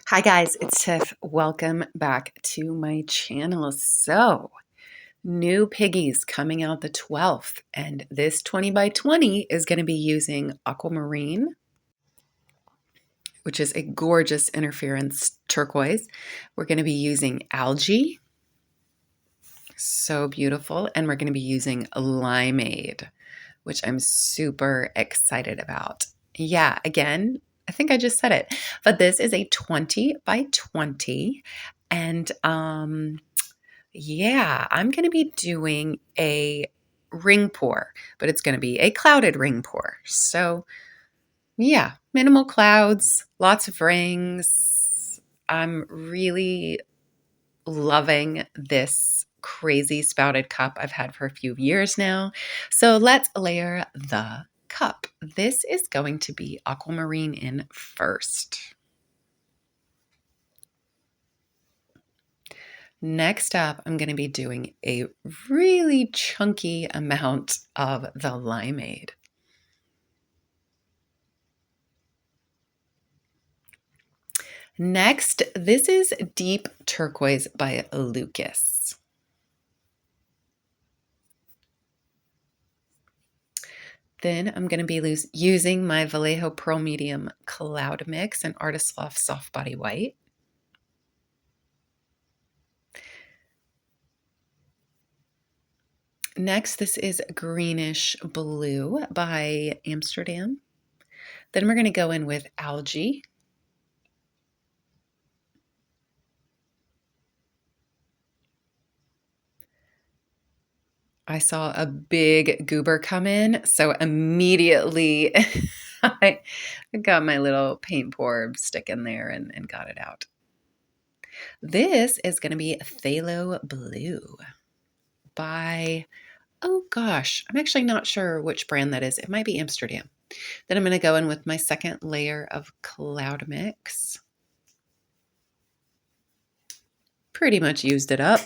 Hi guys, it's Tiff. Welcome back to my channel. So, new piggies coming out the 12th, and this 20 by 20 is going to be using aquamarine, which is a gorgeous interference turquoise. We're going to be using algae, so beautiful, and we're going to be using limeade, which I'm super excited about. Yeah, again, I think I just said it, but this is a 20 by 20. And yeah, I'm going to be doing a ring pour, but it's going to be a clouded ring pour. So yeah, minimal clouds, lots of rings. I'm really loving this crazy spouted cup I've had for a few years now. So let's layer the cup. This is going to be aquamarine in first. Next up, I'm going to be doing a really chunky amount of the limeade. Next, this is Deep Turquoise by Lucas. Then I'm going to be using my Vallejo Pearl Medium Cloud Mix and Artist Loft Soft Body White. Next, this is Greenish Blue by Amsterdam. Then we're going to go in with Algae. I saw a big goober come in, so immediately I got my little paint pour stick in there and got it out. This is going to be Pthalo Blue by, oh gosh, I'm actually not sure which brand that is. It might be Amsterdam. Then I'm going to go in with my second layer of Cloud Mix. Pretty much used it up.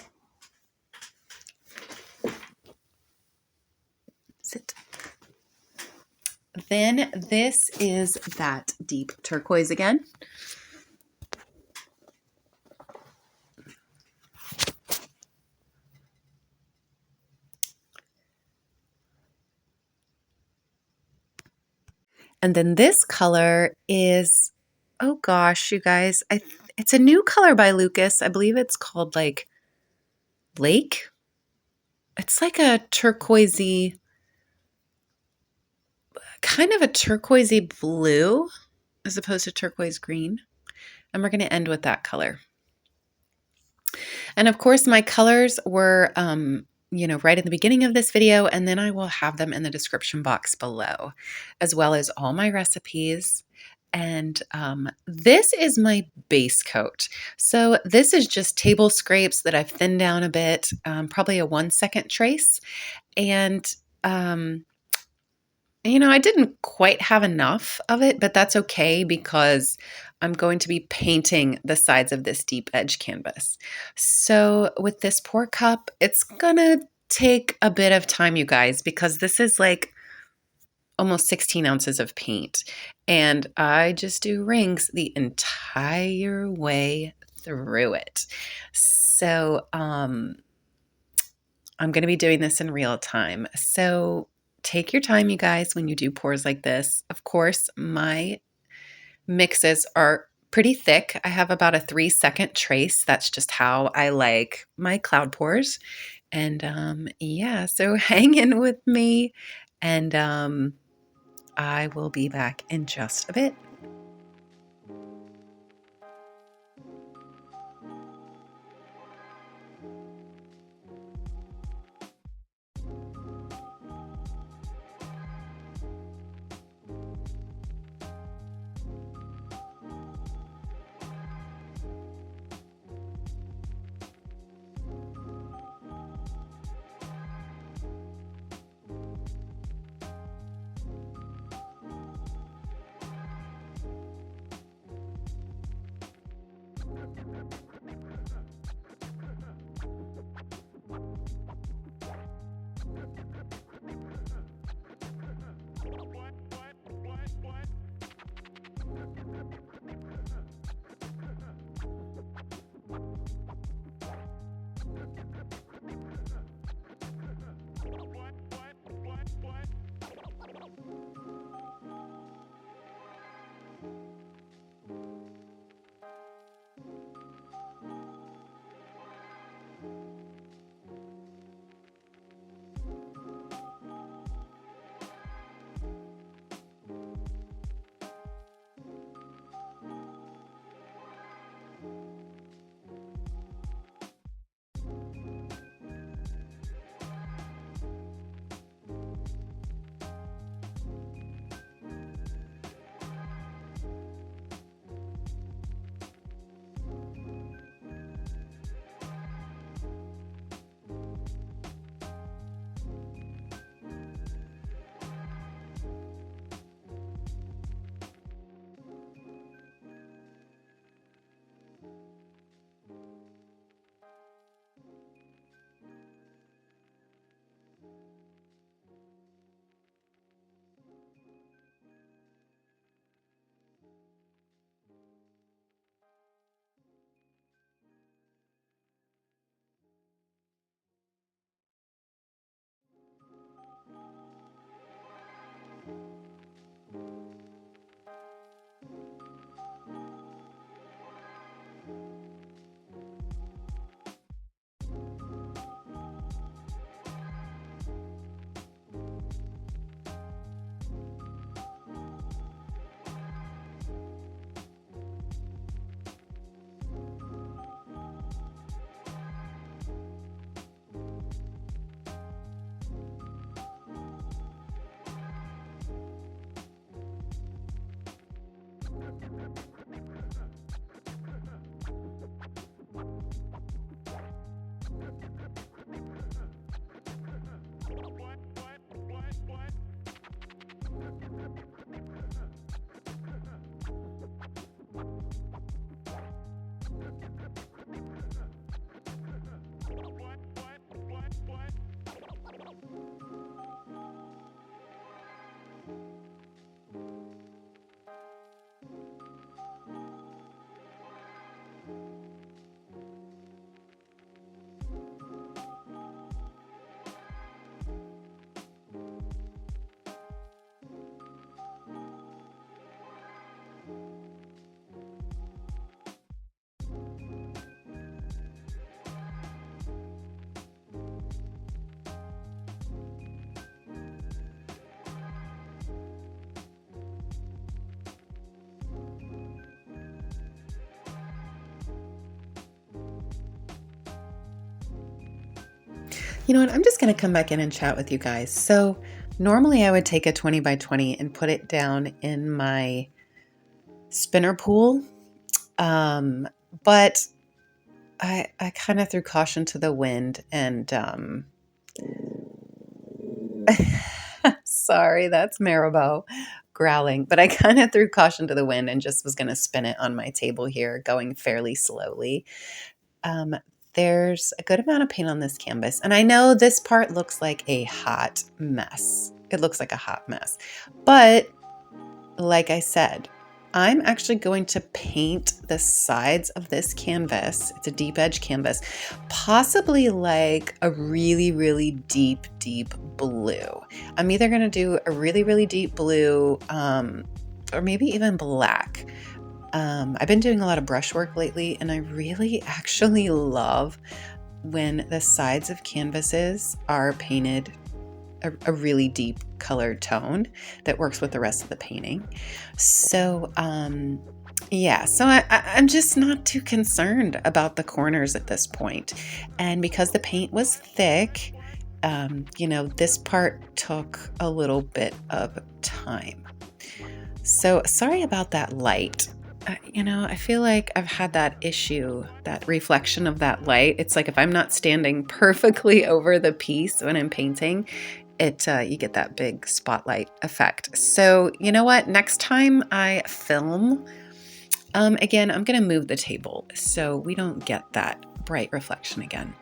Sit. Then this is that deep turquoise again. And then this color is, oh gosh, you guys, it's a new color by Lucas. I believe it's called like Lake. It's like a turquoisey, kind of a turquoisey blue as opposed to turquoise green. And we're going to end with that color. And of course, my colors were, right in the beginning of this video, and then I will have them in the description box below, as well as all my recipes. And this is my base coat. So this is just table scrapes that I've thinned down a bit, probably a 1-second trace. And I didn't quite have enough of it, but that's okay because I'm going to be painting the sides of this deep edge canvas. So with this pour cup, it's gonna take a bit of time, you guys, because this is like almost 16 ounces of paint. And I just do rings the entire way through it. So I'm gonna be doing this in real time. So take your time, you guys, when you do pours like this. Of course, my mixes are pretty thick. I have about a 3-second trace. That's just how I like my cloud pours. And yeah, so hang in with me, and I will be back in just a bit. You know what? I'm just going to come back in and chat with you guys. So normally I would take a 20 by 20 and put it down in my spinner pool. But I kind of threw caution to the wind and, sorry, that's Maribel growling, but I kind of threw caution to the wind and just was going to spin it on my table here, going fairly slowly. Um, there's a good amount of paint on this canvas, and I know this part looks like a hot mess. It looks like a hot mess, but like I said, I'm actually going to paint the sides of this canvas. It's a deep edge canvas, possibly like a really, really deep, deep blue. I'm either going to do a really, really deep blue, or maybe even black. I've been doing a lot of brushwork lately, and I really actually love when the sides of canvases are painted a really deep colored tone that works with the rest of the painting. So, yeah, so I'm just not too concerned about the corners at this point. And because the paint was thick, this part took a little bit of time. So sorry about that light. I feel like I've had that issue, that reflection of that light. It's like if I'm not standing perfectly over the piece when I'm painting, you get that big spotlight effect. So you know what? Next time I film, again, I'm going to move the table so we don't get that bright reflection again.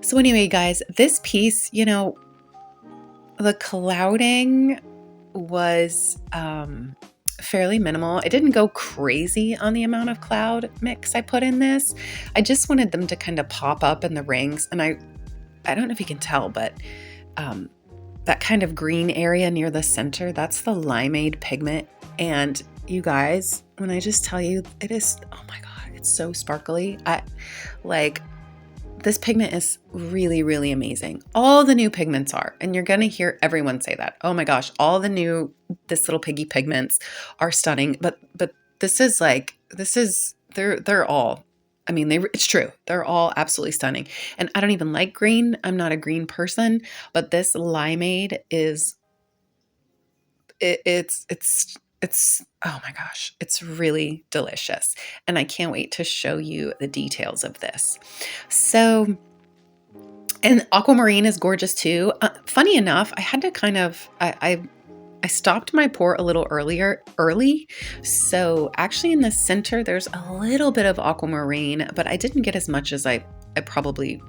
So anyway, guys, this piece, the clouding was fairly minimal. I didn't go crazy on the amount of cloud mix I put in this. I just wanted them to kind of pop up in the rings. And I don't know if you can tell, but that kind of green area near the center, that's the Limeade pigment. And you guys, when I just tell you, it is, oh my God, it's so sparkly. This pigment is really, really amazing. All the new pigments are, and you're going to hear everyone say that. Oh my gosh, all the new This Little Piggy pigments are stunning. But they're all, I mean, it's true. They're all absolutely stunning. And I don't even like green. I'm not a green person, but this Limeade is, it's, oh my gosh, it's really delicious. And I can't wait to show you the details of this. So, and aquamarine is gorgeous too. Funny enough, I had to kind of, I stopped my pour a little early. So actually in the center, there's a little bit of aquamarine, but I didn't get as much as I probably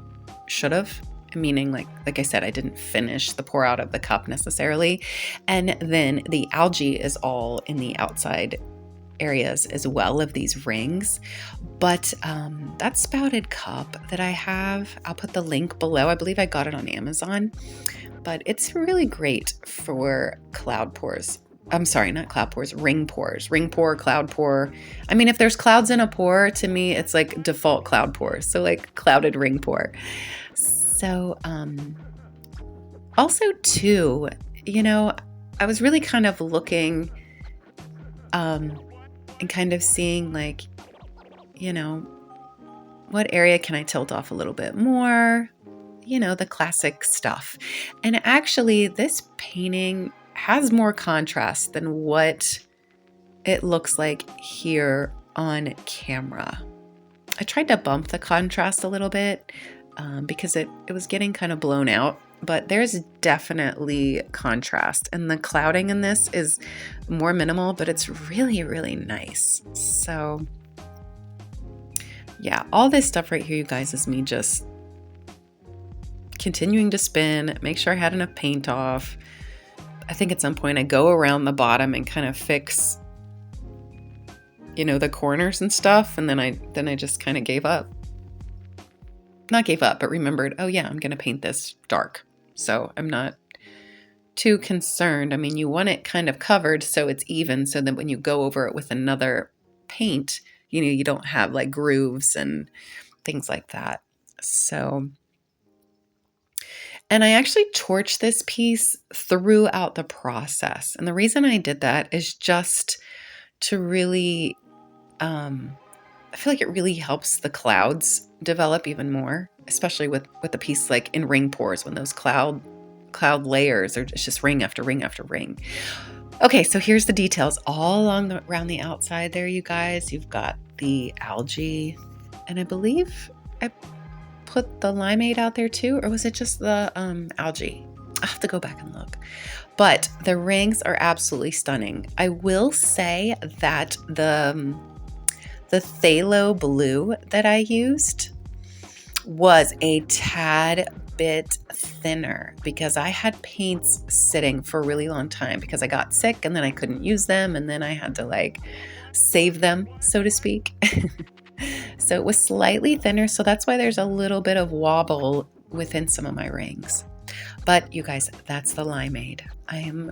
should have. Meaning like I said, I didn't finish the pour out of the cup necessarily. And then the algae is all in the outside areas as well of these rings. But that spouted cup that I have, I'll put the link below. I believe I got it on Amazon, but it's really great for cloud pours. I'm sorry, not cloud pours, ring pours. Ring pour, cloud pour. I mean, if there's clouds in a pour, to me, it's like default cloud pour. So like clouded ring pour. So, also too, I was really kind of looking, and kind of seeing like, what area can I tilt off a little bit more? The classic stuff. And actually, this painting has more contrast than what it looks like here on camera. I tried to bump the contrast a little bit because it was getting kind of blown out, but there's definitely contrast. And the clouding in this is more minimal, but it's really, really nice. So yeah, all this stuff right here, you guys, is me just continuing to spin, make sure I had enough paint off. I think at some point I go around the bottom and kind of fix, the corners and stuff. And then I just kind of gave up. Not gave up, but remembered, oh yeah, I'm going to paint this dark. So I'm not too concerned. I mean, you want it kind of covered so it's even, so that when you go over it with another paint, you don't have like grooves and things like that. So, and I actually torched this piece throughout the process. And the reason I did that is just to really, I feel like it really helps the clouds develop even more. especially with a piece like in ring pours when those cloud layers are just ring after ring after ring. Okay, so here's the details all along around the outside there, you guys. You've got the algae, and I believe I put the limeade out there too, or was it just the algae? I have to go back and look. But the rings are absolutely stunning. I will say that the Phthalo Blue that I used was a tad bit thinner because I had paints sitting for a really long time because I got sick and then I couldn't use them and then I had to like save them, so to speak. So it was slightly thinner, so that's why there's a little bit of wobble within some of my rings. But you guys, that's the Limeade. I am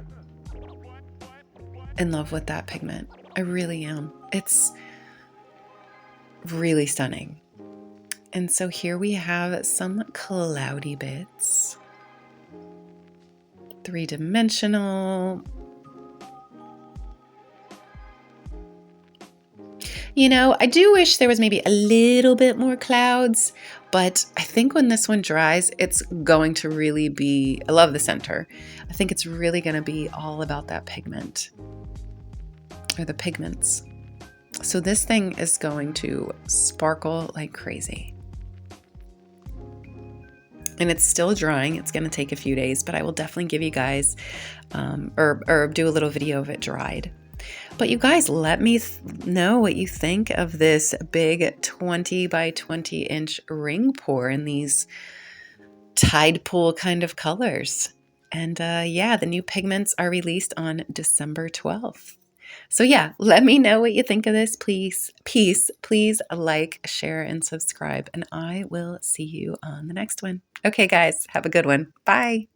in love with that pigment. I really am. It's really stunning. And so here we have some cloudy bits. 3-dimensional. You know, I do wish there was maybe a little bit more clouds, but I think when this one dries, it's going to really be, I love the center. I think it's really going to be all about that pigment or the pigments. So this thing is going to sparkle like crazy. And it's still drying. It's going to take a few days, but I will definitely give you guys or do a little video of it dried. But you guys, let me know what you think of this big 20 by 20 inch ring pour in these tide pool kind of colors. And yeah, the new pigments are released on December 12th. So yeah, let me know what you think of this. Please like, share, and subscribe. And I will see you on the next one. Okay, guys, have a good one. Bye.